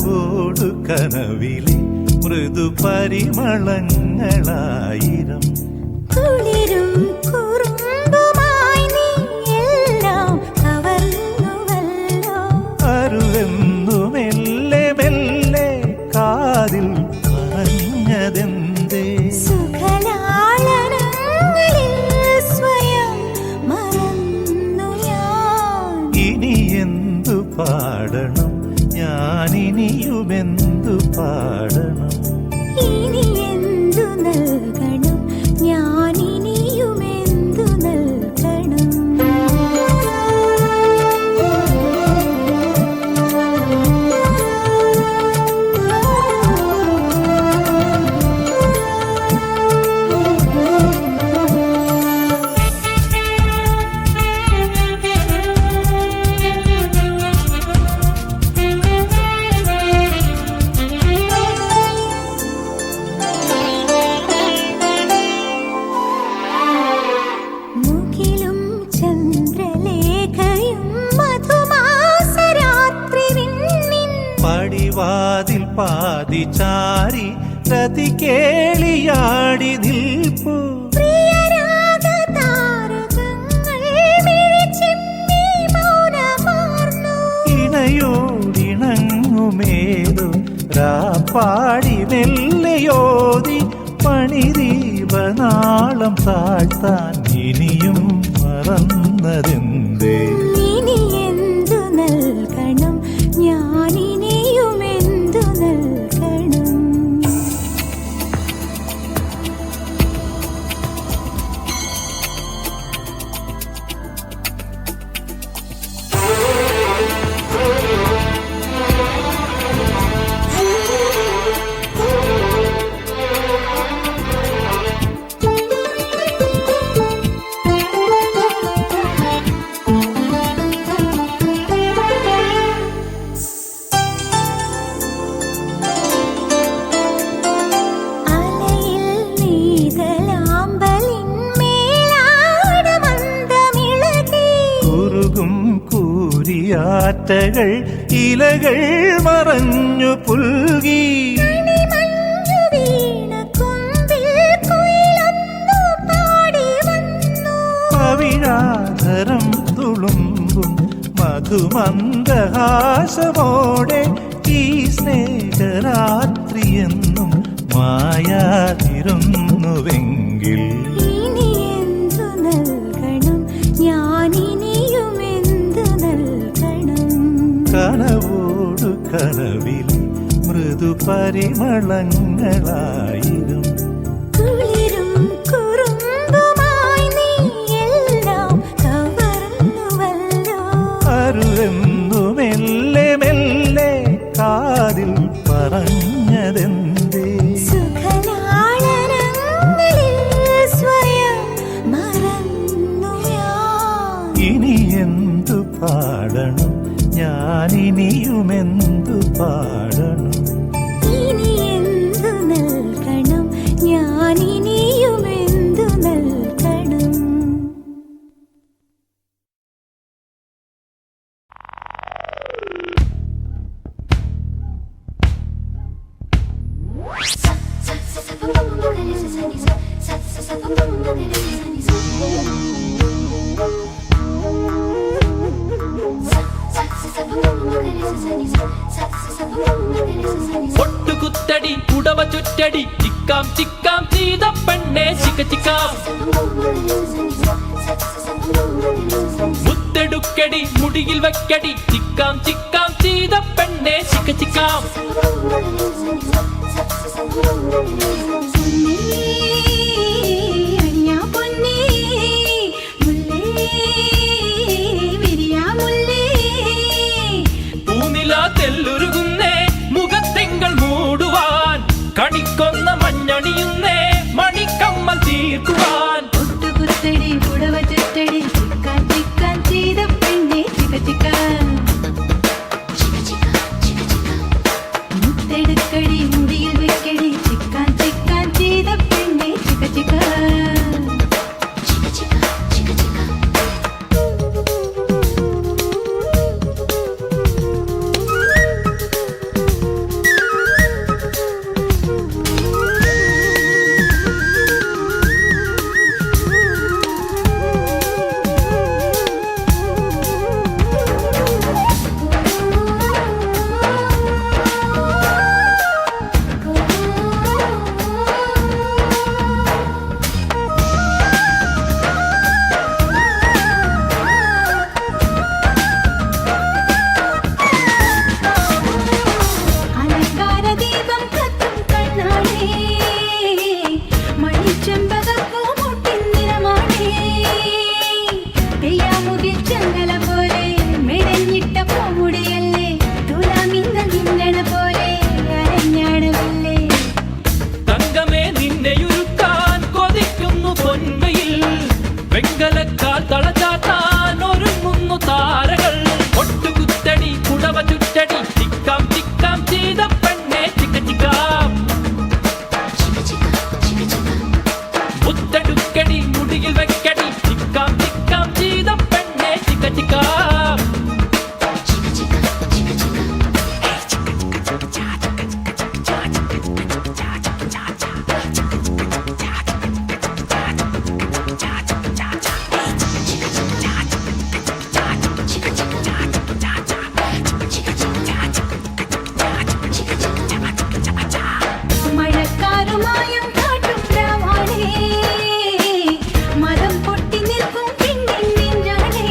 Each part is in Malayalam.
കനവോടു കനവിലെ മൃദു പരിമളങ്ങളായിരം കുളിരും കുറുമ്പുമായി നീ എല്ലാം കവർന്നുവല്ലോ. അരുവെന്നു മെല്ലെ മെല്ലെ കാതിൽ പറഞ്ഞതെന്തേ? സുഖലാളനങ്ങളിൽ സ്വയം മറന്നു ഞാൻ. ഇനി എന്തു പാടണം ഞാനിനിയുമെന്തു പാടണം? ഇനി എന്തു നൽകണം ഞാനിനിയുമെന്തു നൽകണം? മുകിലും ചന്ദ്രലേഖയും മധുമാസരാത്രി വിണ്ണിൻ പടിവാതിൽ പാതി ചാരി രതി കേളിയാടി നിൽപ്പു പ്രിയരാഗതാരകങ്ങൾ മിഴിച്ചിമ്മി മൗനമാർന്നു. ഇണയോടിണങ്ങുമേതു രാപ്പാടി മെല്ലയോതി പണിദീപനാളം താഴ്ത്താൻ ഇനിയും മറന്നതെന്തേ? ഇനി എന്തു നൽകണം ഞാനിനിയുമെന്തു നൽകണം? അലയിൽ നീതലാമ്പലിൻ മേലാടമന്ദമിളകി കുറുകും കൂരിയാറ്റകൾ ഇലകൾ മറഞ്ഞു പുൽകി മണിമഞ്ഞു വീണ കൊമ്പിൽ കുയിലൊന്നു പാടി വന്നു. പവിഴാധരം തുളുമ്പും മധുമന്ദഹാസമോടെ ഈ സ്നേഹരാത്രിയെന്നും മായാതിരുന്നുവെങ്കിൽ ഇനി എന്തു നൽകണം ഞാനിനിയുമെന്തു നൽകണം? കനവോടു കനവിലെ മൃദു പരിമളങ്ങളായിരും കുളിരും കുറുമ്പുമായി നീ എല്ലാം കവർന്നുവല്ലോ. അരുവെന്നു മെല്ലെ മെല്ലെ കാതിൽ പറഞ്ഞതെന്തേ? സുഖലാളനങ്ങളിൽ സ്വയം മറന്നു ഞാൻ. ഇനി എന്തു പാടണം ഞാനിനിയുമെന്തു പാടണം? ഇനി എന്തു നൽകണം ഞാനിനിയുമെന്തു നൽകണം? ഒട്ടുകുത്തടി ഉടവ ചുറ്റടി ചിക്കാം ചിക്കാം ചെയ്ത പെണ്ണെ ചിക്ക ചിക്കാം മുത്തെടുക്കടി മുടിയിൽ വെക്കടി ചിക്കാം ചിക്കാം ചെയ്ത പെണ്ണെ ചിക്ക ചിക്കാം പൂനില തെല്ലുരുകുന്നേ മുഖത്തിങ്കൾ മൂടുവാൻ കണിക്കൊന്ന മഞ്ഞണിയുന്നേ മണിക്കമ്മൽ തീർക്കുവാൻ ഒട്ടുകുത്തടി പുടവ ചുറ്റടി ചിക്കാൻ ചിക്കാൻ ചെയ്ത പെണ്ണെ ചിക്ക ചിക്കാൻ മുത്തെടുക്കടി മുടിയിൽ വെക്കടി ചിക്കാൻ ചിക്കാൻ ചെയ്ത പെണ്ണെ ചിക്ക ചിക്ക മുത്തെടുക്കടി മുടിയിൽ വെക്കടി ചിക്കാം ചിക്കാം ചെയ്ത പെണ്ണെ ചിക്ക ചിക്ക മഴക്കാരുമായും കാട്ടും രാവാണേ മരം പൊട്ടി നിൽക്കും പിന്നിൻ നെഞ്ചാണേ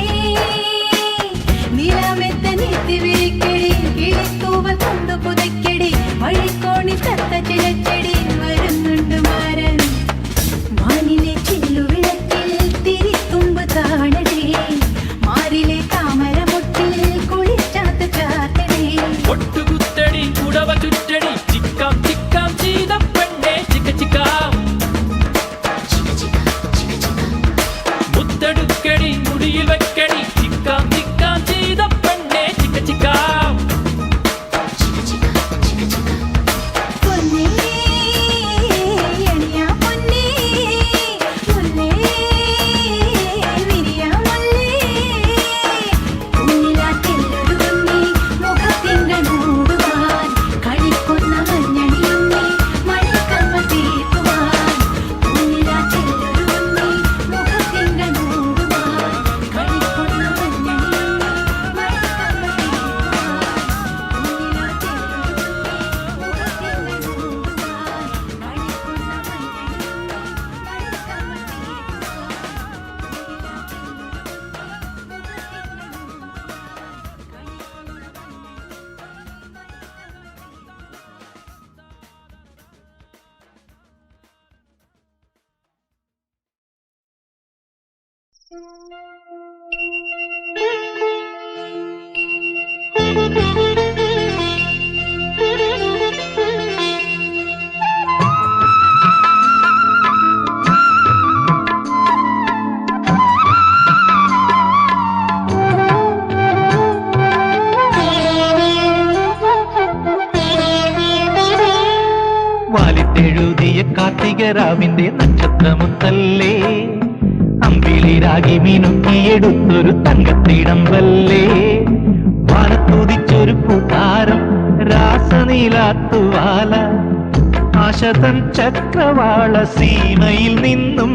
നിലാമെത്ത നീത്തി വിളിക്കടി കിളിത്തൂവൽ കൊണ്ടു പുതയ്ക്കടി വഴിക്കോണി തത്ത ചിലച്ചെടി വരുന്നുണ്ട് മാരൻ മാനിലെ ചില്ലുവിളക്കിൽ തിരിത്തുമ്പ് താണടേ മാറിലെ താമരമൊട്ടിൽ കുളിച്ചാത്ത ചാത്തടേ ഒട്ടുകുത്തടി കുടവ ചുറ്റടി ചിക്കാം ചിക്കാം ചെയ്ത പെണ്ണെ ചിക്ക ചിക്ക മുത്തെടുക്കടി മുടിയിൽ വെക്കടി ചിക്കാം ചിക്കാം ചെയ്ത പെണ്ണെ ചിക്ക ചിക്ക പൊന്നേ എണിയാ പൊന്നേ മുല്ലേ വിരിയാ മുല്ലേ ഉന്നിലാത്തെല്ലൊരു പൊന്നേ മുഖത്തിങ്കൾ മൂടുവാൻ കളിക്കുന്ന മഞ്ഞണിയുന്നേ മണിക്കമ്മ തീർക്കുവാൻ ഉന്നിലാത്തെല്ലൊരു പൊന്നേ മുഖത്തിങ്കൾ മൂടുവാൻ കളിക്കുന്ന മഞ്ഞണിയുന്നേ മണിക്കമ്മ തീർക്കുവാൻ വാലിട്ടെഴുതിയ കാർത്തികരാവിന്റെ നക്ഷത്രമുത്തല്ലേ അമ്പിളിരാഗി മിനുക്കിയെടുത്തൊരു തങ്കത്തിടമ്പല്ലേ വാനത്തുതിച്ചൊരു പൂത്താരം രാസനീലാത്തുവാല ആശതൻ ചക്രവാള സീമയിൽ നിന്നും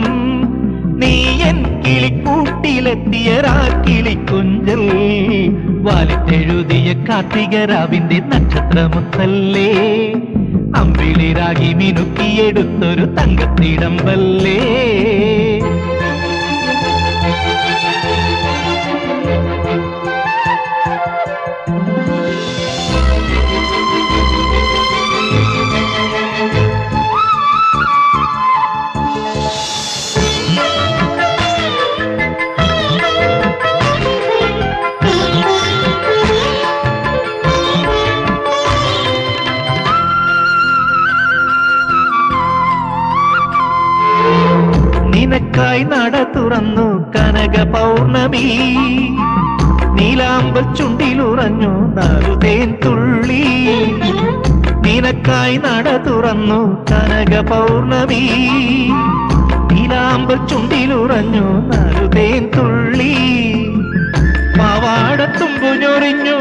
നീയൻ കിളിക്കൂട്ടിലെത്തിയ കിളിക്കുഞ്ചൽ വാലിട്ടെഴുതിയ കാർത്തികരാവിന്റെ നക്ഷത്രമുത്തല്ലേ അമ്പിളിരാഗി മിനുക്കിയെടുത്തൊരു തങ്കത്തിടമ്പല്ലേ നിനക്കായി നട തുറന്നു കനക പൗർണമി നീലാമ്പൽ ചുണ്ടിലുറഞ്ഞു നറുതേൻ തുള്ളി നിനക്കായി നട തുറന്നു കനക പൗർണമി നീലാമ്പൽ ചുണ്ടിലുറഞ്ഞു നറുതേൻ തുള്ളി പാവാടത്തുമ്പു ഞൊറിഞ്ഞു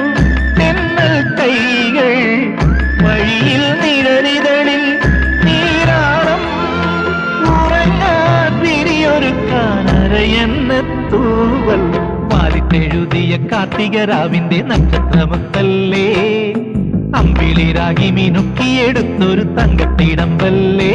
തെന്നൽ കൈകൾ വഴിയിൽ നിഴലിതളിൽ നീരാളം ഉറങ്ങാൻ വിരിയൊരുക്കാനരയെന്ന തൂവൽ വാലിട്ടെഴുതിയ കാർത്തികരാവിന്റെ നക്ഷത്രമുത്തല്ലേ അമ്പിളിരാഗി മിനുക്കിയെടുത്തൊരു തങ്കത്തിടമ്പല്ലേ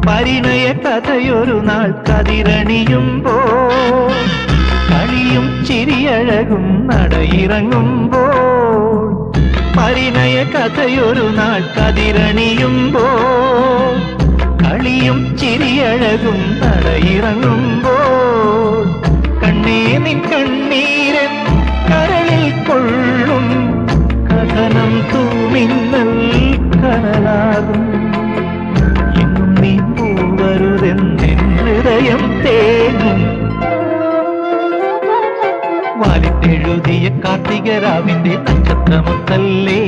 പരിണയ കഥയൊരു നാൾ കതിരണിയുമ്പോൾ ചിരിയഴകും നടയിറങ്ങുമ്പോൾ പരിണയ കഥയൊരു നാൾ കതിരണിയുമ്പോൾ കളിയും ചിരിയഴകും നടയിറങ്ങുമ്പോൾ കണ്ണേ നിൻ കണ്ണീരൻ കരളിൽ കൊള്ളും കഥനം തൂമിന്നൽ കനലാകും എങ്ങും നീ പോവരുതെന്നെൻ ഹൃദയം തേങ്ങും വാലിട്ടെഴുതിയ കാർത്തികരാവിന്റെ നക്ഷത്രമൊത്തല്ലേ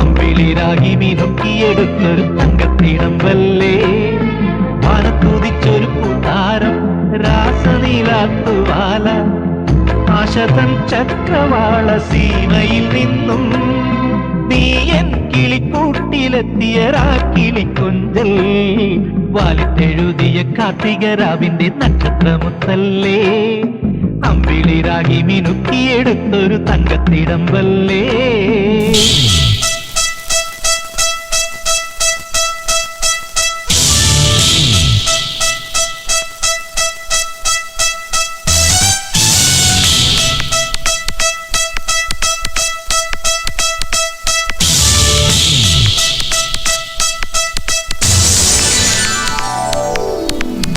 അമ്പിളിരാഗി മിനുക്കിയെടുത്തൊരു തങ്കത്തിടമ്പല്ലേ വാനത്തുതിച്ചൊരു കൂട്ടാരം രാസനീലാത്തുവാല ആശതൻ ചക്രവാള സീമയിൽ നിന്നും നീ എൻ കിളിക്കൂട്ടിലെത്തിയ രാക്കിളിക്കൊഞ്ചൽ വാലിട്ടെഴുതിയ കാർത്തികരാവിന്റെ നക്ഷത്രമൊത്തല്ലേ അമ്പിളിരാഗി മിനുക്കിയെടുത്തൊരു തങ്കത്തിടമ്പല്ലേ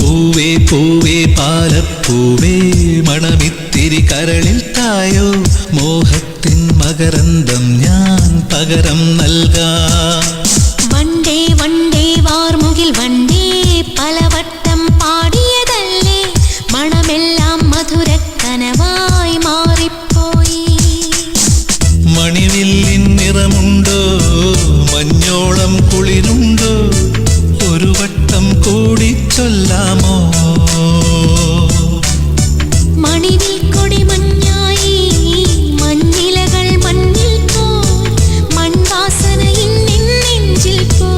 പൂവേ പൂവേ പാലപ്പൂവേ മണമിത്തിരി കരളിൽ തായോ മോഹത്തിൻ മകരന്തം ഞാൻ പകരം നൽകാം വണ്ടേ വണ്ടേ വാർമുകിൽ വണ്ടേ പലവട്ടം പാടിയതല്ലേ മണമെല്ലാം മധുരക്കനവായി മാറിപ്പോയി മണിവില്ലിൻ നിറമുണ്ടോ മഞ്ഞോളം കുളിരുണ്ടോ ഒരു വട്ടം കൂടി ചൊല്ലാമോ മണിവിൽ കൊടി മഞ്ഞായി മഞ്ഞിലകൾ മണ്ണിൽ പോ മൺവാസന ഇന്നിൻ നെഞ്ചിൽ പോ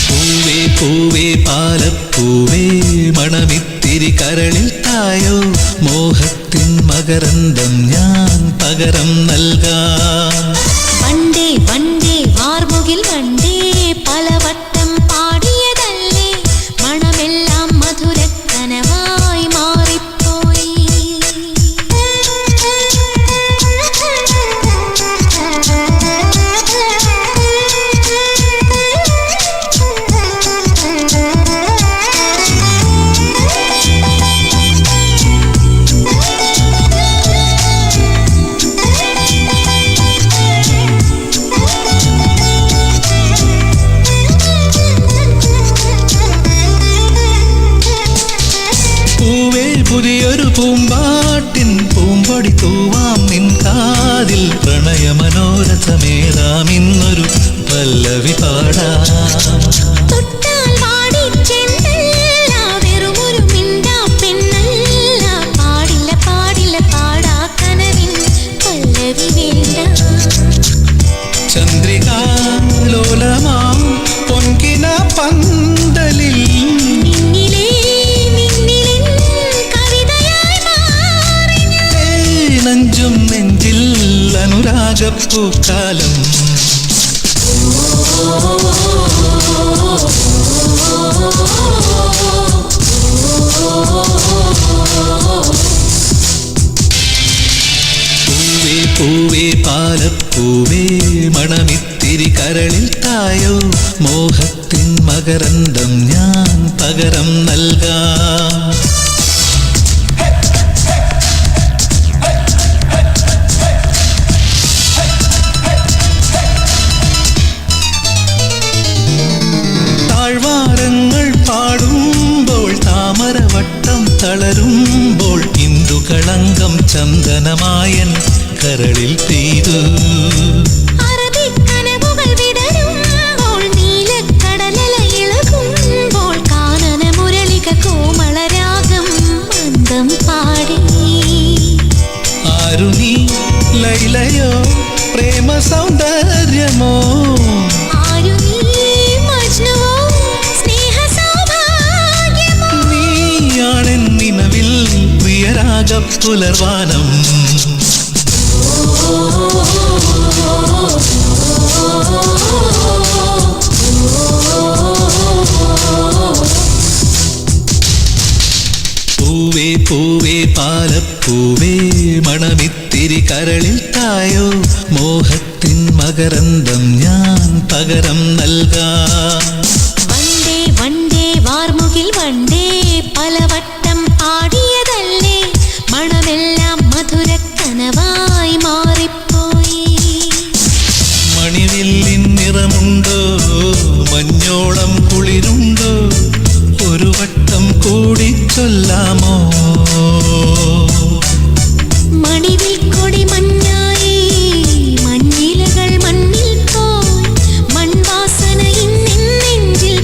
പൂവേ പൂവേ പാലപ്പൂവേ മണമിത്തിരി കരളിൽ തായോ മോഹത്തിൻ മകരന്തം ഞാൻ പകരം നൽകാം വണ്ടേ വണ്ടേ വാർമുകിൽ വണ്ടേ പലവട്ടം പാടിയതല്ലേ മണമെല്ലാം മധുരക്കനവായി മാറിപ്പോയി പൂവേ പുതിയൊരു പൂമ്പാട്ടിൻ പൂമ്പൊടി തൂവാം നിൻ കാതിൽ പ്രണയമനോരഥമേറാം ഇന്നൊരു പല്ലവി പാടാം തൊട്ടാൽ വാടിച്ചെന്നല്ല വെറുമൊരു മിണ്ടാ പെണ്ണല്ല പാടില്ല പാടില്ല പാടാ കനവിൻ പല്ലവി വേണ്ട ചന്ദ്രികാലോലമാം പൊൻകിന പന്തലിൽ നിന്നിലേ നിന്നിലിൻ കവിതയായി മാറി നെഞ്ചും നെഞ്ചിൽ അനുരാഗപ്പൂക്കാലം പൂവേ പൂവേ പാലപ്പൂവേ മണമിത്തിരി കരളിൽ തായോ മോഹത്തിൻ മകരന്തം ഞാൻ പകരം നൽകാം താഴ്വാരങ്ങൾ പാടുമ്പോൾ താമരവട്ടം തളരുമ്പോൾ ഇന്ദുകളങ്കം ചന്ദനമായൻ കരളിൽ പെയ്തു അറബിക്കനവുകൾ വിടരുമ്പോൾ നീലക്കടലല ഇളകുമ്പോൾ കാനന മുരളിക കോമളരാഗം മന്ദം പാടി ആരു നീ ലൈലയോ പ്രേമ സൗന്ദര്യമോ ആരു നീ പുലർവാനം. പൂവേ പൂവേ പാലപ്പൂവേ മണമിത്തിരി കരളിൽ തായോ, മോഹത്തിൻ മകരന്തം ഞാൻ പകരം നൽകാം. വണ്ടേ വണ്ടേ വാർമുകിൽ വണ്ടേ പലവട്ടം പാടിയതല്ലേ, മണമെല്ലാം മധുരക്കനവായി മാറിപ്പോയി. മണിവില്ലിൻ നിറമുണ്ടോ, മഞ്ഞോളം കുളിരുണ്ടോ, ഒരു വട്ടം കൂടി ചൊല്ലാമോ. മണിവിൽ കൊടി മഞ്ഞായി മഞ്ഞിലകൾ മണ്ണിൽ പോയി, മൺവാസന ഇന്നിൻ നെഞ്ചിൽ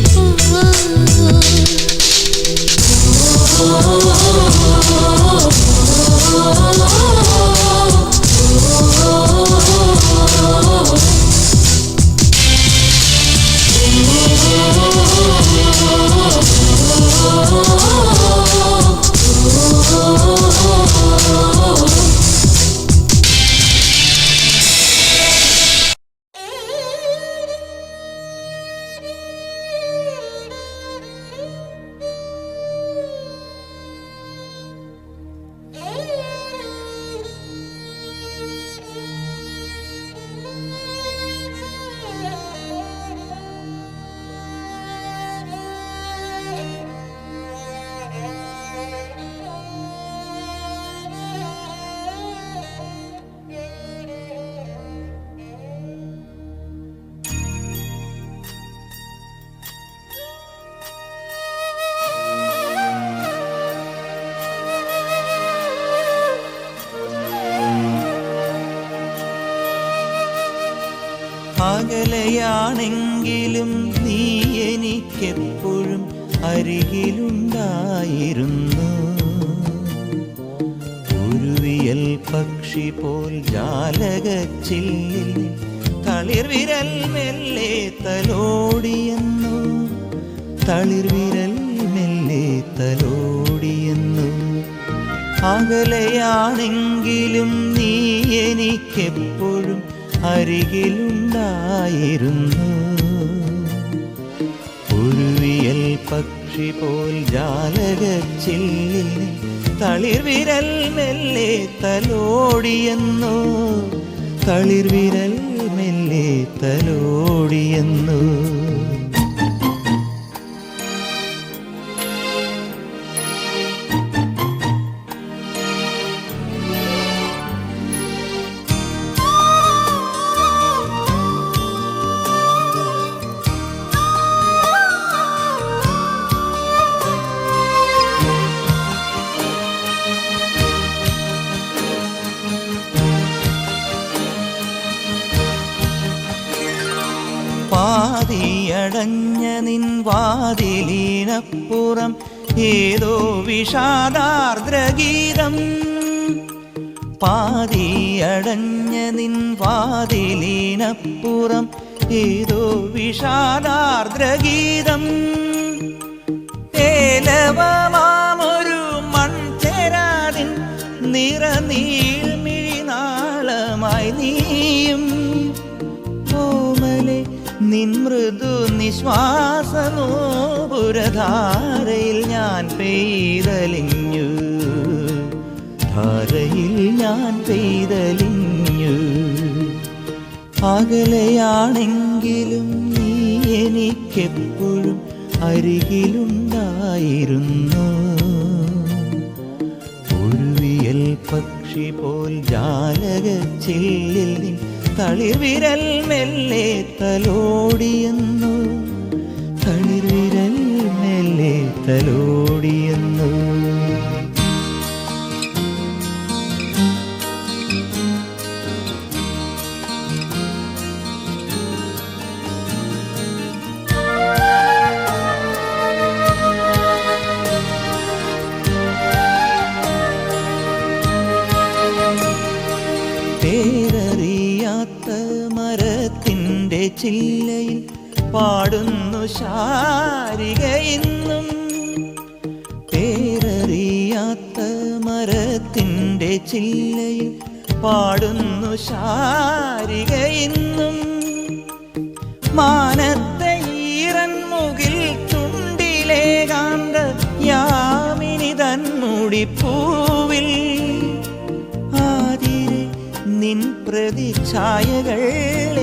അകലെയാണെങ്കിലും നീ എനിക്കെപ്പോഴും അരികിലുണ്ടായിരുന്നു. ഉരുവിയൽ പക്ഷി പോൽ ജാലകച്ചില്ലിൽ തളിർവിരൽ മെല്ലെ തലോടിയെന്നു, തളിർവിരൽ മെല്ലെ തലോടിയെന്നു. അകലെയാണെങ്കിലും നീ എനിക്കെപ്പോഴും അരികിലുണ്ടായിരുന്നു. ഉരുവിയൽ പക്ഷി പോൽ ജാലകച്ചില്ലിൽ തളിർവിരൽ മെല്ലെ തലോടിയെന്നു, തളിർവിരൽ മെല്ലെ തലോടിയെന്നു. പാതിയടഞ്ഞ നിൻ വാതിലിനപ്പുറം ഏതോ വിഷാദാർദ്രഗീതം. പാതിയടഞ്ഞ നിൻ വാതിലിനപ്പുറം ഏതോ വിഷാദാർദ്രഗീതം. ഏലവമാമൊരു മൺചേരാതിൻ നിറനീൾമിഴിനാളമായി നീയും, ഓമലെ നിൻ മൃദു നിശ്വാസനോപുരധാരയിൽ ഞാൻ പെയ്തലിഞ്ഞു, ധാരയിൽ ഞാൻ പെയ്തലിഞ്ഞു. അകലെയാണെങ്കിലും നീ എനിക്കെപ്പോഴും അരികിലുണ്ടായിരുന്നു. ഉരുവിയൽ പക്ഷി പോൽ ജാലകച്ചില്ലിൽ നിൻ തളിർവിരൽ മെല്ലെ തലോടിയെന്നു, തളിർവിരൽ മെല്ലെ തലോടിയെന്നു. പേരറിയാത്ത മരത്തിൻ്റെ ചില്ലയിൽ പാടുന്നു ശാരികയെന്നും, പേരറിയാത്ത മരത്തിൻ്റെ മനത്തിൻ്റെ ചില്ലയിൽ പാടുന്നു ശാരിക ഇന്നും. മാനത്തെ ഈറൻ മുകിൽ ചുണ്ടിലെ കാന്ത യാമിനി തന്മുടിപ്പൂവിൽ ആതിരെ നിൻ പ്രതിച്ഛായകൾ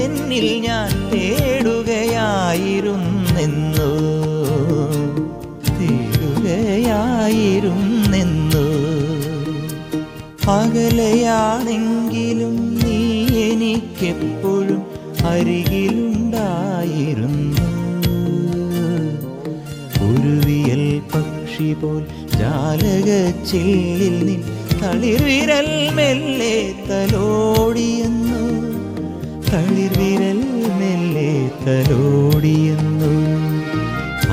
എന്നിൽ ഞാൻ തേടുകയായിരുന്നെന്നോ അകലെയാണെങ്കിലും നീ എനിക്കെപ്പോഴും അരികിലുണ്ടായിരുന്നു. ഒരു വിയൽ പക്ഷി പോൽ ജാലകച്ചില്ലിൽ നിൻ തളിർവിരൽ മെല്ലെ തലോടിയെന്നു, തളിർവിരൽ മെല്ലെ തലോടിയെന്നു.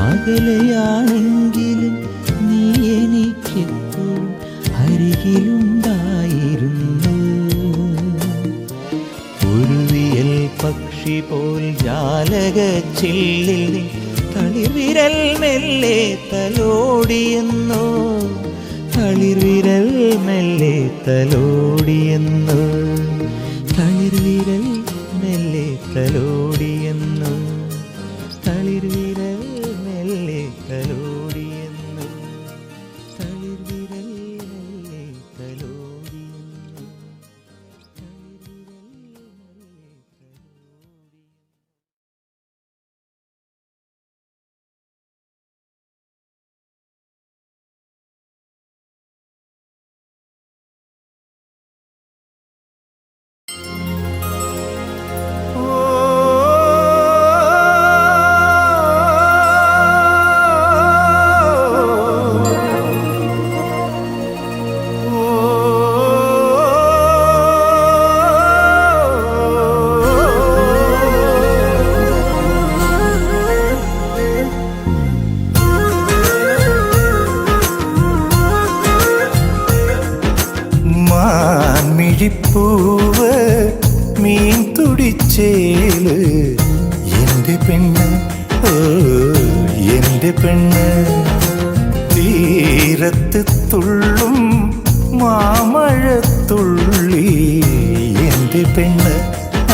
അകലെയാണെങ്കിലും നീ എനിക്കെപ്പോഴും അരികിലുണ്ടായിരുന്നു. ഒരു വിയൽ പക്ഷി പോൽ ജാലകച്ചില്ലിൽ നീ തളിർവിരൽ മെല്ലെ തലോടിയെന്നു, തളിർവിരൽ മെല്ലെ തലോടിയെന്നു, തളിർവിരൽ മെല്ലെ തലോടിയെന്നു, തളിർവിരൽ മെല്ലെ തലോടിയെന്നു, തളിർവിരൽ മെല്ലെ തലോടിയെന്നു. മാൻമിഴിപ്പൂവ് മീൻ തുടിച്ചേല് എൻ്റെ പെണ്ണ്, ഓ എൻ്റെ പെണ്ണ്. തീരത്ത് തുള്ളും മാമഴത്തുള്ളി എൻ്റെ പെണ്ണ്,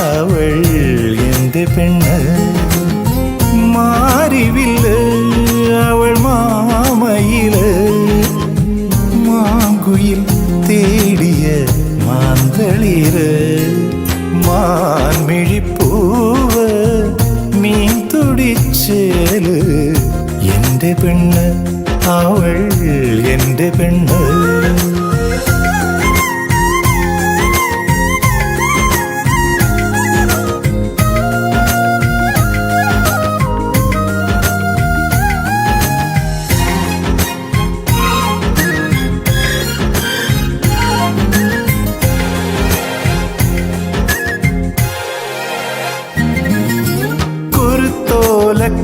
അവൾ എൻ്റെ പെണ്ണ്. മാറിവില്ല് അവൾ മാമയില്, മാങ്കുയിൽ തേടിയ മാന്തളിര്. മാൻമിഴിപ്പൂവ് മീൻ തുടിച്ചേല് എൻ്റെ പെണ്ണ്, അവൾ എൻ്റെ പെണ്ണ്.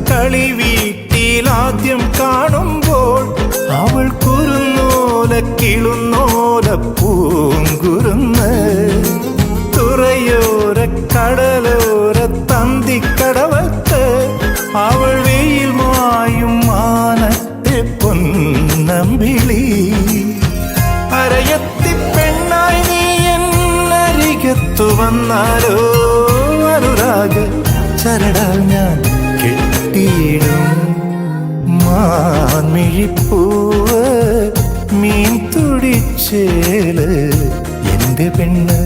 കളി വീട്ടിലാദ്യം കാണുമ്പോൾ അവൾ കുറുന്നോല കിളുന്നോല പൂങ്കുരുന്ന്. തുറയോര കടലോര തന്തിക്കടവത്ത് അവൾ വെയിൽ മായും മാനത്തെ പൊന്നമ്പിളി. അരയത്തി പെണ്ണായി നീ എന്നരികത്തു വന്നാലോ അനുരാഗ ചരടാൽ ഞാൻ കെട്ടിയിടും. മാൻമിഴിപ്പൂവ് മീൻ തുടിച്ചേല് എൻ്റെ പെണ്ണ്,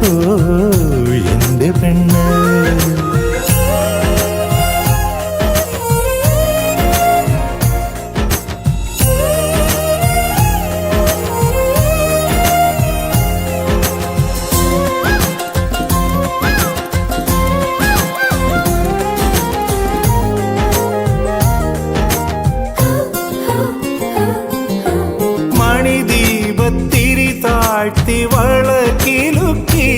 ഓ എൻ്റെ പെണ്ണ്. വളക്കിലുക്കി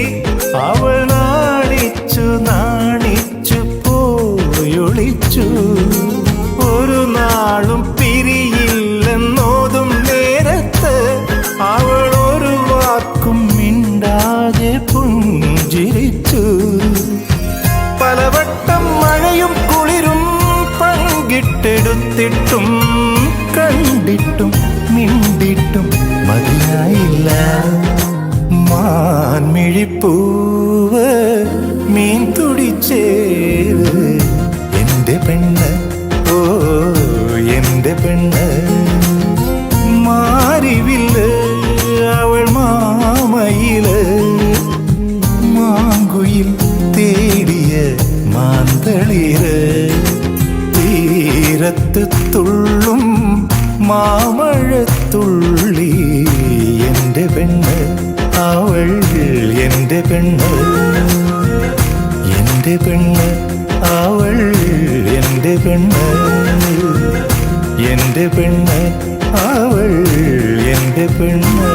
അവൾ നാണിച്ചു നാണിച്ചു പോയൊളിച്ചു. ഒരു നാളും പിരിയില്ലെന്നോതും നേരത്ത് അവൾ ഒരു വാക്കും മിണ്ടാതെ പുഞ്ചിരിച്ചു. പലവട്ടം മഴയും കുളിരും പങ്കിട്ടെടുത്തിട്ടും കണ്ടിട്ടും മിണ്ടിട്ടും മതിയായില്ല. മാൻമിഴിപ്പൂവ് മീൻ തുടിച്ചേര് എന്റെ പെണ്ണ്, ഓ എന്റെ പെണ്ണ്. മാരിവില്ല് അവൾ മാമയില്, മാങ്കുയിൽ തേടിയ മാന്തളിര്, തീരത്ത് തുള്ളും മാമഴത്തുള്ളി. എന്റെ പെണ്ണ് അവൾ എന്റെ പെണ്ണ്, എന്റെ പെണ്ണ് അവൾ എന്റെ പെണ്ണ്, എന്റെ പെണ്ണ് അവൾ എന്റെ പെണ്ണ്.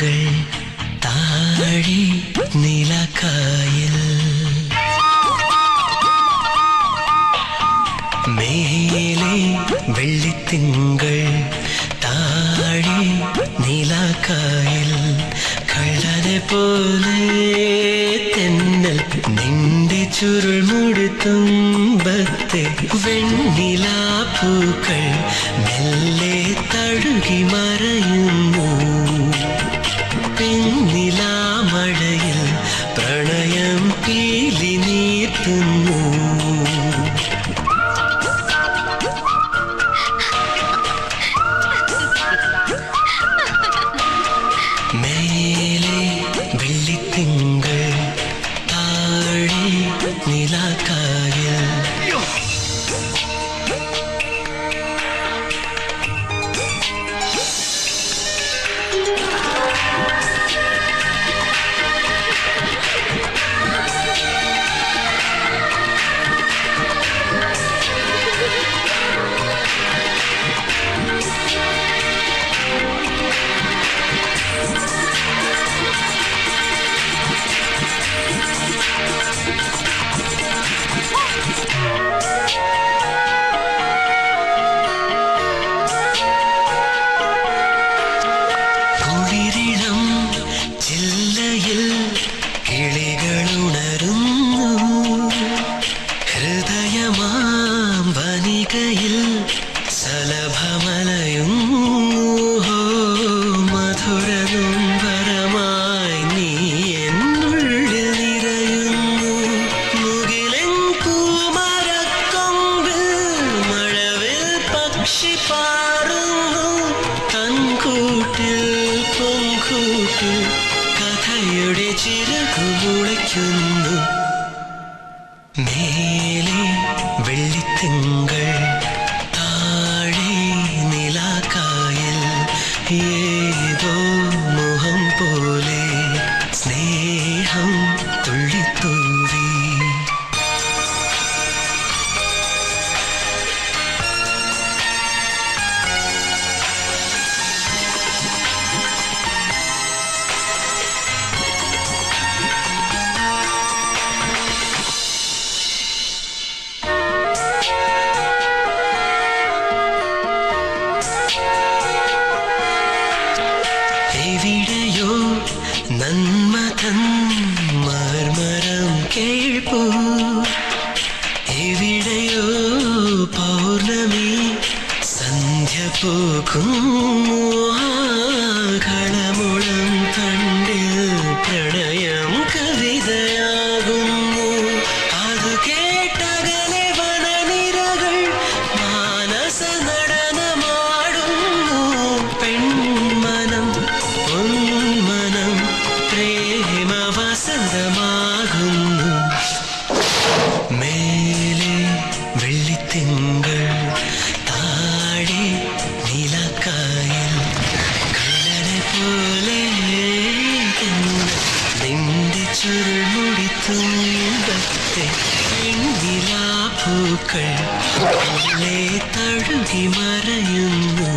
തിങ്കൾ താഴെ നിലക്കായൽ മേലെ വെള്ളിത്തിങ്കൾ താഴെ നിലക്കായൽ കള്ളനെ പോലെ തെന്നൽ നിന്റെ ചുരുൾ മുടുത്തുമ്പത്തെ വെണ്ണിലാപ്പൂക്കൾ മെല്ലെ തഴുകി മറയുന്നു പിന്നിലാമഴയിൽ പ്രണയം പീലി നീർത്തുന്നു മേലെ വെള്ളിത്തിങ്കൾ താഴെ നിലക്കായൽ കുളിരിളം ചില്ലയിൽ കിളികളുണരുന്നു ഹൃദയമാം വനികയിൽ സലഭമലയുന്നു മധുരനുംബരമായി നീ എന്നുള്ളിൽ നിറയുന്നു മുകിലൻ പൂമരക്കൊമ്പിൽ മഴവിൽ പക്ഷി പാറുന്നു തൻകൂട്ടിൽ പൊൻകൂട്ടിൽ കഥയുടെ ചിറകു മുളയ്ക്കുന്നു മേലെ വെള്ളിത്തിങ്കൾ താഴെ നിലക്കായൽ ഏതോ മോഹം പോലെ സ്നേഹം തുള്ളിത്തൂവി എവിടെയോ നന്മതൻ മർമരം കേൾപ്പൂ എവിടെയോ പൗർണമി സന്ധ്യ പോകും കളമുളം തണ്ടിൽ പ്രണയം കവിതയാകുന്നു അത് കേട്ടകലെ വനനിരകൾ മാനസ നടനമാടുന്നു പെൺമനം പൊന്മനം പ്രേമ വസന്തമാകുന്നു മേലെ വെള്ളിത്തിങ്കൾ താഴെ നിലക്കായൽ കള്ളനെ പോലെ നിന്റെ ചുരുൾമുടി തുമ്പത്തെ വെണ്ണിലാപ്പൂക്കൾ മെല്ലെ തഴുകി മറയുന്നു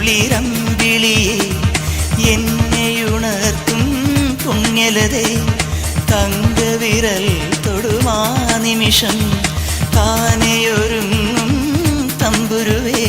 കുളിരമ്പിളിയെ എന്നെയുണർത്തും പുണ്യലതേ തങ്കവിരൽ തൊടുമാ നിമിഷം താനെയൊരുങ്ങും തമ്പുരുവേ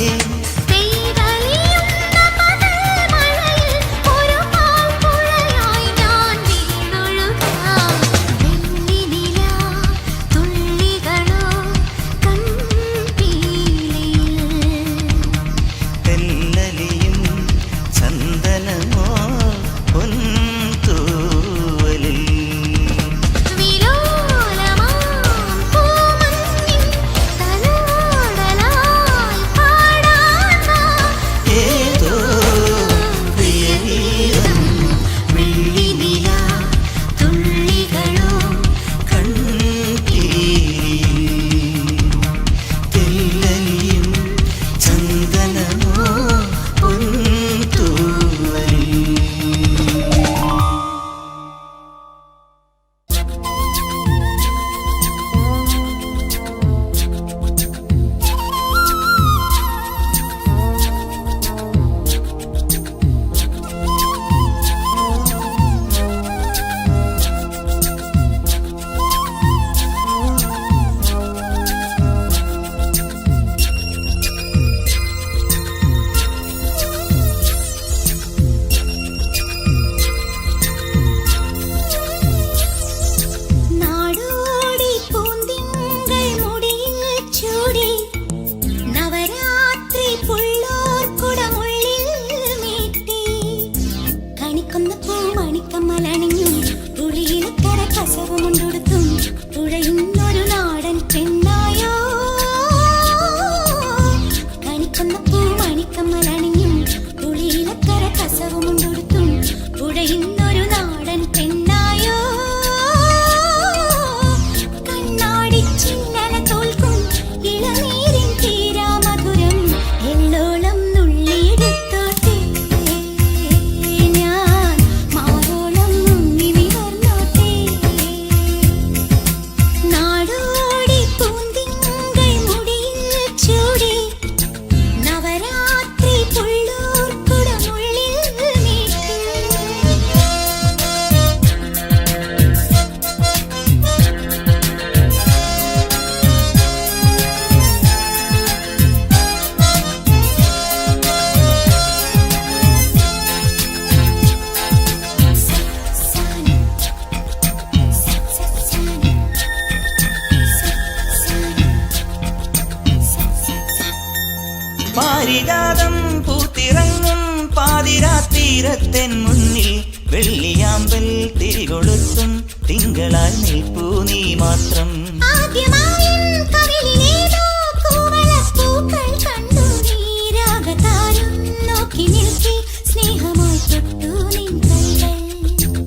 പാരിജാതം പൂത്തിറങ്ങും പാതിരാത്തീരത്തെൻ മുന്നിൽ വെള്ളിയാമ്പൽ തിരികൊളുത്തും തിങ്കളാൽ നിൽപ്പൂ നീ മാത്രം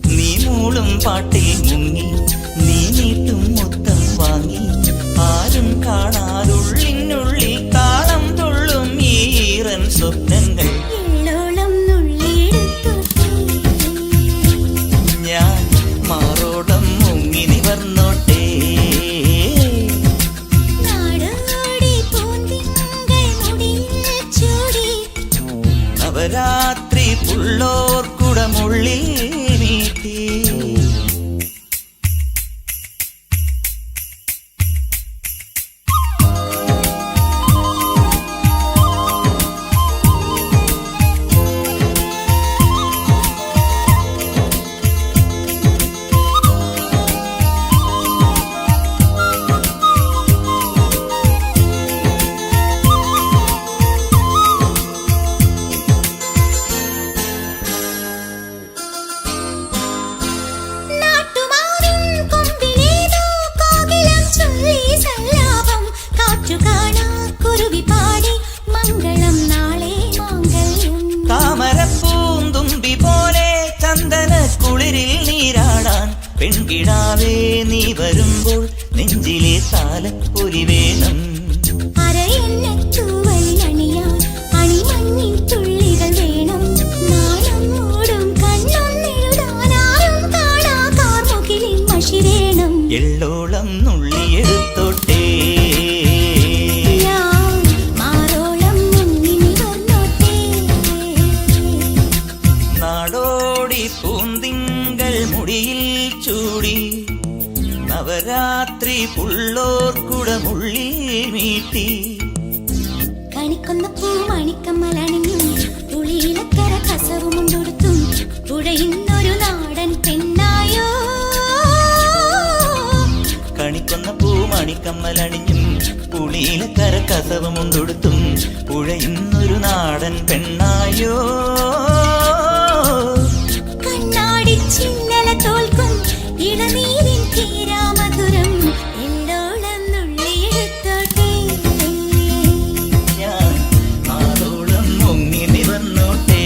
നീ മൂളും പാട്ടിൽ മുങ്ങി നീ നീട്ടും മുത്തം വാങ്ങി ആരും കാണാതുള്ളിനുള്ളിൽ താളം തുള്ളും ഈറൻ സ്വപ്നങ്ങൾ ഞാൻ മാറോടം മുങ്ങി നിവർന്നോട്ടെ നവരാത്രി പുള്ളോർ കുടമുള്ളിൽ നീട്ടി താമരപ്പൂന്തുമ്പി പോലെ ചന്ദന കുളിരിൽ നീരാടാൻ പെൺകിടാവേ നീ വരുമ്പോൾ നെഞ്ചിലെ താലപ്പൊലി വേണം എള്ളോളം നുള്ളിയെടുത്തോട്ടെ രാത്രി പുള്ളോർക്കുടമുള്ളിൽ മീട്ടി കണിക്കൊന്ന പൂ മണിക്കമ്മലണിഞ്ഞും തുളിയിലക്കര കസവും കൊടുത്തും പുഴയുന്നൊരു നാടൻ പെണ്ണായോ. കണിക്കൊന്ന പൂ മണിക്കമ്മലണിഞ്ഞും പുളിയിലക്കര കസവും കൊടുത്തും പുഴയുന്നൊരു നാടൻ പെണ്ണായോ. കണ്ണാടി ചിന്നല തോൽക്കും ഇളനീരിൻ തീരാമധുരം എല്ലോളം നുള്ളിയെടുത്തോട്ടെ. ഞാൻ ആലോളം മുങ്ങി നിവന്നോട്ടെ.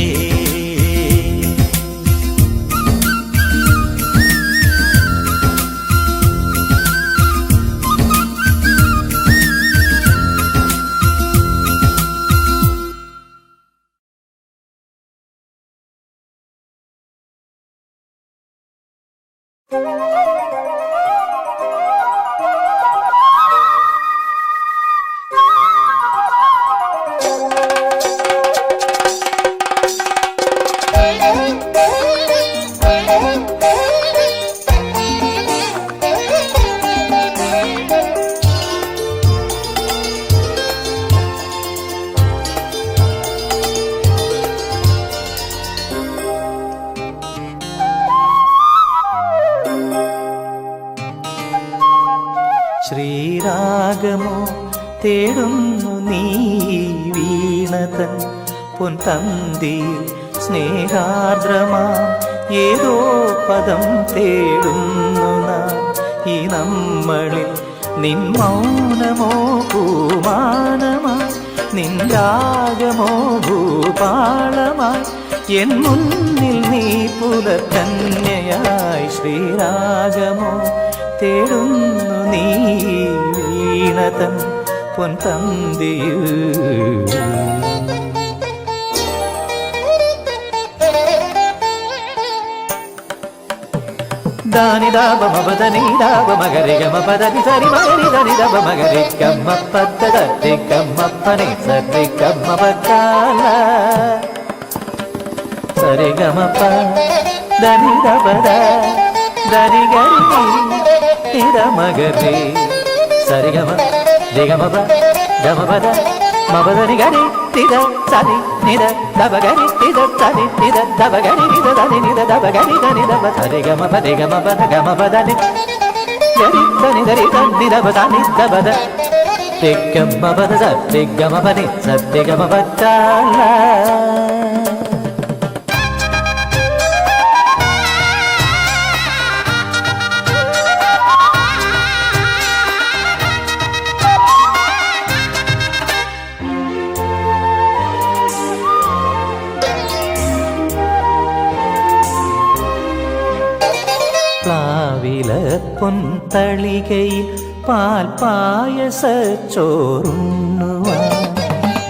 ശ്രീരാഗമോ തേടുന്നു നീ വീണതൻ പൊൻതന്തിയിൽ സ്നേഹാർദ്രമാ ഏതോ പദം തേടുന്നു നാം ഈ നമ്മളിൽ. നിൻ മൗനമോ പൂമാനമായി നിൻ രാഗമോ ഭൂപാളമായി എൻ മുന്നിൽ നീ പുലർക്കന്യയായി. ശ്രീരാഗമോ തേടുന്നു നീ വീണതൻ പൊൻതന്തിയിൽ. ದಾನಿ ದಾಬ ಮಬದನಿ ದಾಬ ಮಗರಿ ಗಮ ಪದನಿ ಸರಿ ಮಗರಿ ಧನಿ ದಬ ಮಗರಿ ಗಮ್ಮ ಪದ್ದ ದತ್ತಿ ಗಮ್ಮ ಪನಿ ಸರಿ ಗಮ್ಮ ಬಕ್ಕಾಲ ಸರಿ ಗಮ ಪ ಧನಿ ದಬದ ಧನಿ ಗರಿ ನಿದ ಮಗರಿ ಸರಿ ಗಮ ದಿಗಮ ಬ ಗಮ ಪದ ಮಬದನಿ ಗರಿ ತಿದ ಸರಿ ನಿದ ದಬ ಗರಿ ತಿದ ಸರಿ ನಿದ ದಬ ಗರಿ ನಿದ ಧನಿ ನಿದ ದಬ ಗರಿ ಧನಿ ದಬ ಸರಿ ಗಮ ಪದ ಗಮ ಪದ ಗಮ ಪದನಿ ಗರಿ ಧನಿ ಧರಿ ಧನಿ ದಬ ಧನಿ ದಬದ ತಿಗಮ ಪದ ಸರಿ ಗಮ ಪನಿ ಸತ್ಯ ಗಮ ಪಚ್ಚಾಲ. പ്ലാവില പൊൻതളികയിൽ പാൽ പായസച്ചോറുണ്ണുവാൻ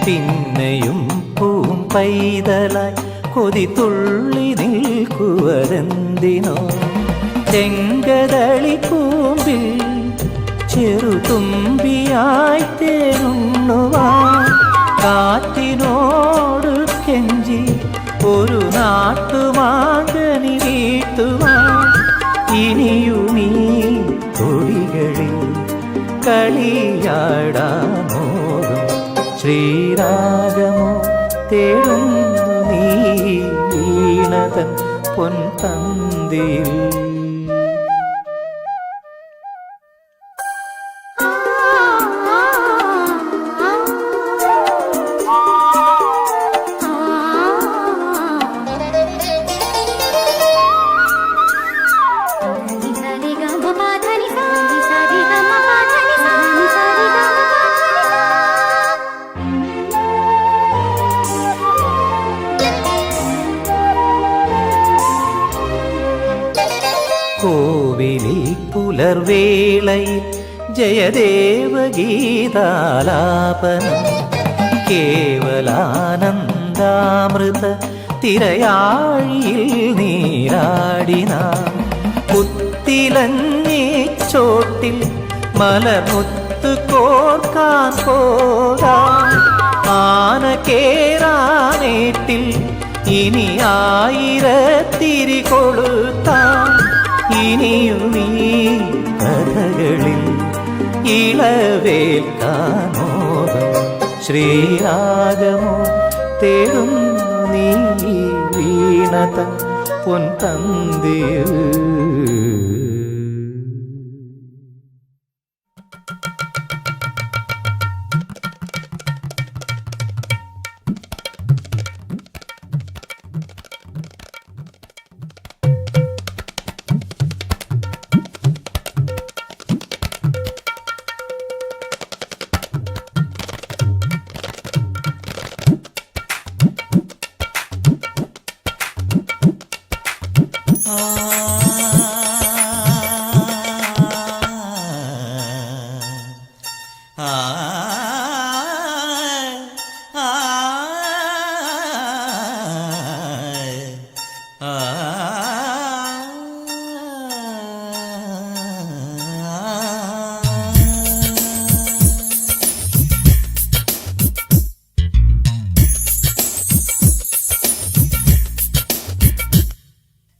പിന്നെയും പൂം പൈതലായി കൊതി തുള്ളി നിൽക്കുവതെന്തിനോ. ചെങ്കതളി കൂമ്പിൽ ചെറുതുമ്പിയായി തേനുണ്ണുവാൻ കാറ്റിനോട് കെഞ്ചി ഒരു നാട്ടുമാകനി വീട്ടുവാൻ ഇനിയുമീ തൊടികളിൽ കളിയാടാമോതും. ശ്രീരാഗമോ തേടുന്നു നീ വീണതൻ പൊൻതന്തിയിൽ. കോവിലിൽ പുലർവേളയിൽ ജയദേവഗീതാലാപനം കേവലാനന്ദാമൃത തിരയാഴിയിൽ നീരാടിന പുത്തിലഞ്ഞി ചോട്ടിൽ മലമുത്ത് കോർക്കാൻ പോകാൻ ആന കേറാനേട്ടിൽ ഇനി ആയിരത്തിരി കൊളുത്താൻ ഇനിയുമീ കഥകളിൽ ഇളവേൽക്കാനോകം ശ്രീരാഗമോ തേടുന്നു നീ വീണത പൊൻതന്തിയിൽ.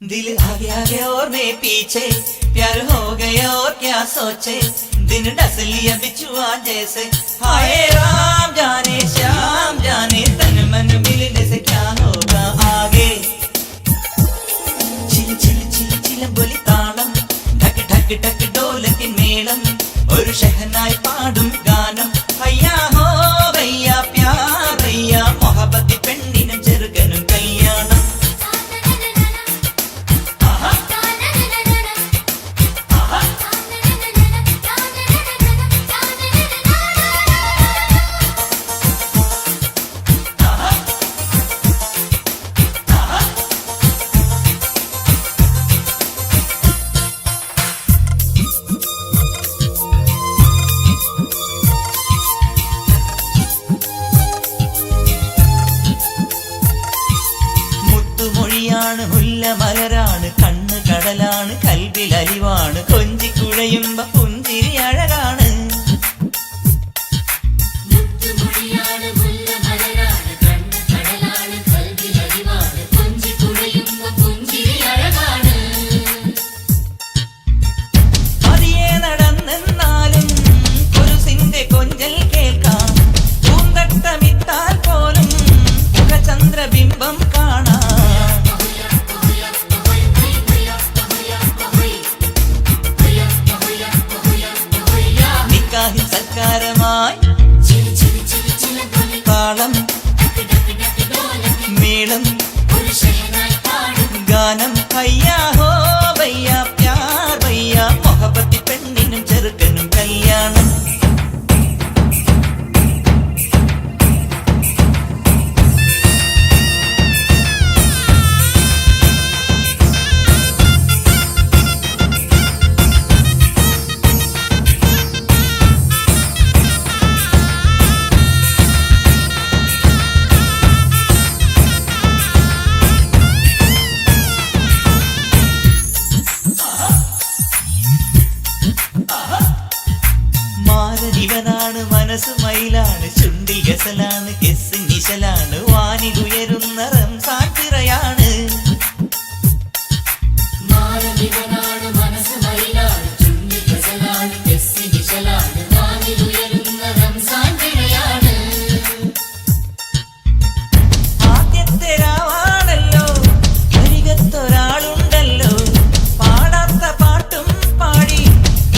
दिल आगे आगे और मैं पीछे प्यार हो गया और क्या सोचे दिन डस लिया बिछुआ जैसे हाय राम जाने श्याम जाने तन मन मिलने से क्या होगा आगे चिल चिल चिल चिल बोली ताളം ढक ढक ढक ढोलकिन മേളം ഒരു ഷഹനായി പാടും ഗാനം അയ്യാ ഹോ ഭയ്യാ പ്യാർ ഭയ്യാ മൊഹബത്തി പെണ്ണിനും ചെറുകനും കല്യാണം മലരാണ് കണ്ണ് കടലാണ് കൽവിൽ അലിവാണ് കൊഞ്ചി കുഴയുമ്പ പുഞ്ചിരി അഴകാണ് പതിയെ നടന്നെന്നാലും കുരുസിന്റെ കൊഞ്ചൽ കേൾക്കാം പൂന്തട്ടമിട്ടാൽ പോലും മുഖചന്ദ്രബിംബം കാണാം സൽക്കാരമായി താളം മേളം ഗാനം അയ്യാ ഹോ ഭയ്യാ പ്യാർ ഭയ്യാ മൊഹബത്തി പെണ്ണിനും ചെറുക്കനും കല്യാണം മാരജീവനാണ് മനസ്സ് മയിലാണ് ചുണ്ടിൽ ഗസലാണ് കെസ് നിശലാണ് വാനിലുയരുന്ന റംസാൻ പിറയാണ് ആദ്യത്തെ രാവാണല്ലോ അരികത്തൊരാളുണ്ടല്ലോ പാടാത്ത പാട്ടും പാടി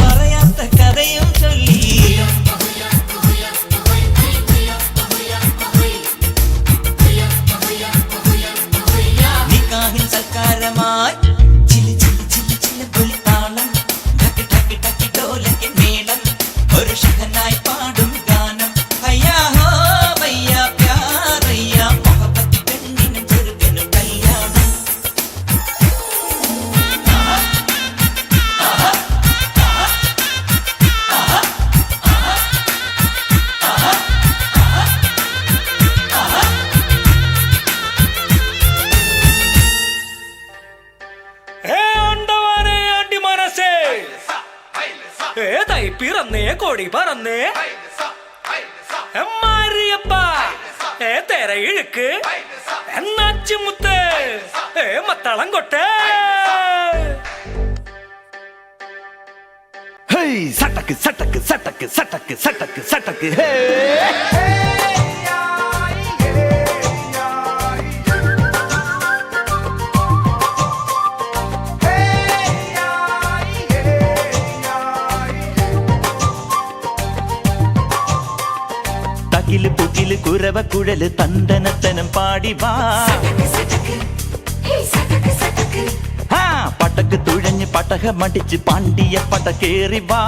പറയാത്ത കഥയും ചൊല്ലി നിക്കാഹിൻ സൽക്കാരമായി ചില ചില ചില ചില പൊലിത്താളം ഠക്ക് ഠക്ക് ഠക്ക് ഢോലക്കിൻ മേളം ഒരു ഷഹനായി പാടും ഗാനം അയ്യാ ഹോ ഭയ്യാ പ്യാർ ഭയ്യാ മൊഹബത്തി പെണ്ണിനും ചെറുക്കനും കല്യാണം ഏതായി പിറന്നേ കൊടി പറന്നേ മാരിയപ്പ തെര ഇഴുക്ക് എന്നാച്ചുമുത്ത് മത്തളം കൊട്ടേ ഹേയ് സട്ടക്ക് സട്ടക്ക് സട്ടക്ക് സട്ടക്ക് സട്ടക്ക് സട്ടക്ക് ഹേ തകില് പുകില് കുരവ കുഴല് തന്തനത്തനം പാടി വാ ആ പട്ടക്ക് തുഴഞ്ഞ് പട്ടക മടിച്ച് പാണ്ടിയ പട്ട കേറി വാ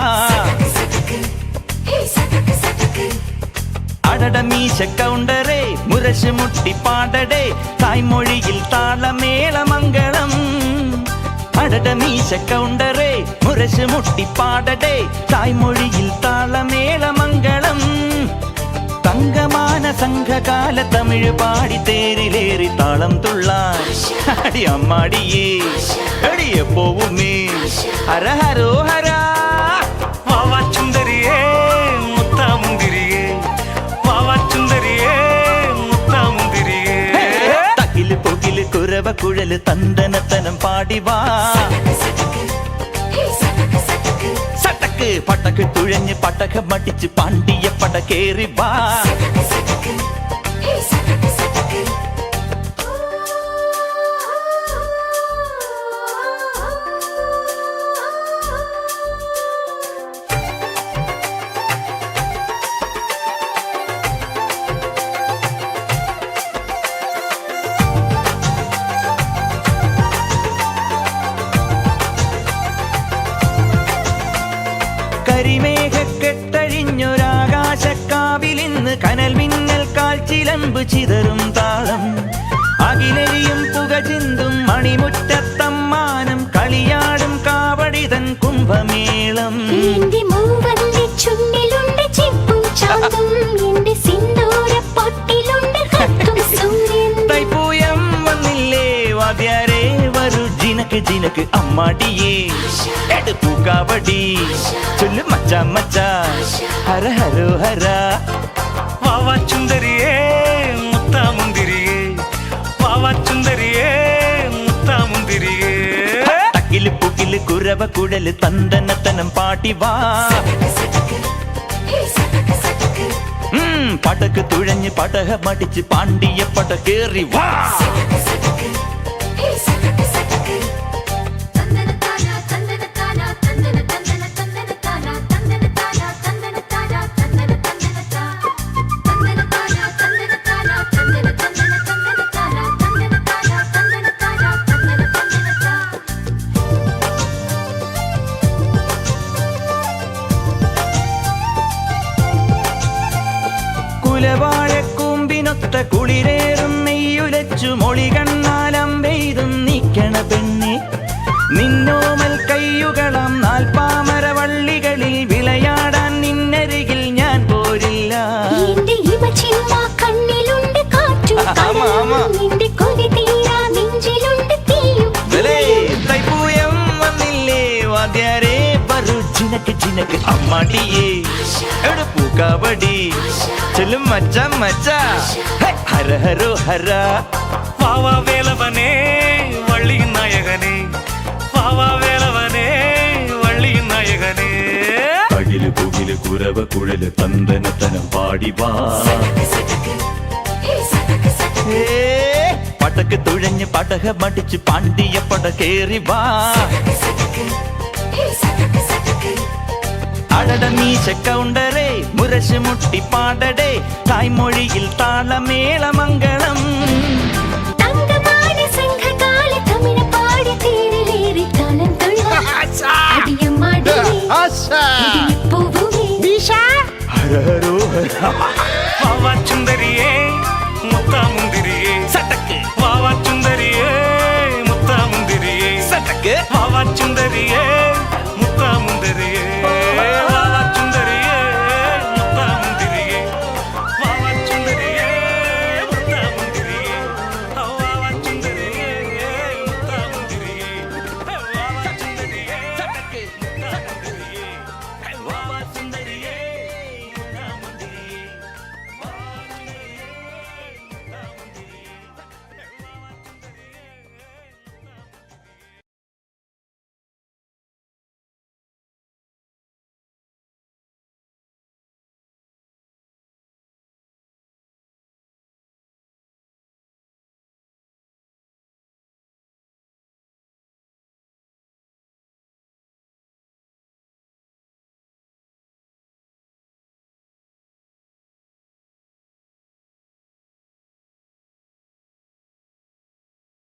അടട മീശ കൗണ്ടറേ മുരശ് മുട്ടി പാടടേ തായ്മൊഴിയിൽ താളമേളമംഗളം അടട മീശ കൗണ്ടറേ മുരശ് മുട്ടി പാടടേ തായ്മൊഴിയിൽ താളമേളമംഗളം തങ്കമാന സംഘകാല തമിഴ് പാടി തേരിലേറി താളം തുള്ളാൻ അടി അമ്മാടിയേ അടിയ പോവുമേ ഹര ഹരോ ഹരാ വാവാച്ചുന്തരിയേ മുത്താമുന്തിരിയേ വാവാച്ചുന്തരിയേ മുത്താമുന്തിരിയേ തകില് പൊകില് കുരവ കുഴല് തന്തനത്തനം പാടി വാ സട്ടക്ക് പട്ടക്ക് തുഴഞ്ഞ് പട്ടക മടിച്ച് പാണ്ടിയ പട കേറി വാ കരിമേഘക്കെട്ടഴിഞ്ഞൊരാകാശക്കാവിലിന്ന് കനൽ മിന്നൽ കാൽച്ചിലമ്പ് ചിതറും താളം അകിലരിയും പുക ചിന്തും മണിമുറ്റത്തമ്മാനം കളിയാടും കാവടിതൻ കുംഭമേളം തൈപ്പൂയം വന്നില്ലേ വാദ്യാരേ വരൂ ജിനക്ക് ജിനക്ക് അമ്മാടിയേ എടുപ്പൂ കാവടി ചൊല്ലു മച്ചാ മച്ചാ ഹര ഹരോ ഹര വാവാച്ചുന്തരിയേ മുത്താമുന്തിരിയേ വാവാച്ചുന്തരിയേ മുത്താമുന്തിരിയേ തക്കില് പുകില് കുരവ കുഴല് തന്തനത്തനം പാടി വാ പടക്ക് തുഴഞ്ഞ് പടക മടിച്ച് പാണ്ടിയ പട കേറി വാ കുലവാഴക്കൂമ്പിനൊത്ത കുളിരേറും നെയ്യുലച്ചു മൊളി കണ്ണാലം പെയ്തും നീക്കണ പെണ്ണെ നിന്നോമൽ കയ്യുകളം നാൽപ്പാമര വള്ളികളിൽ വിളയാടാൻ നിന്നരികിൽ ഞാൻ പോരില്ല തൈപ്പൂയം വന്നില്ലേ വാദ്യാരേ വരൂ ജിനക്ക് ജിനക്ക് അമ്മാടിയേ എടുപ്പൂ കാവടി ചൊല്ലും മച്ചാ മച്ചാ ഹര ഹരോ ഹര വാവാ വേലവനേ വള്ളിயின் നായകനേ വാവാ വേലവനേ വള്ളിயின் നായകനേ അകില് പുകില് കുരവ കുഴല് തന്തനത്തനം പാടി വാ പടക്ക് തുഴഞ്ഞ് പടക മടിച്ച് പാണ്ടിയ പട കേറി വാ അടട മീശ കൗണ്ടറേ മുരശ് മുട്ടി പാടടേ തായ്മൊഴിയിൽ താളമേളമംഗളം വാവാച്ചുന്തരിയേ മുത്താമുന്തിരിയേ സട്ടക്ക് വാവാച്ചുന്തരിയേ മുത്താമുന്തിരിയേ സട്ടക്ക് വാവാച്ചുന്തരിയേ മുത്താമുന്തിരിയേ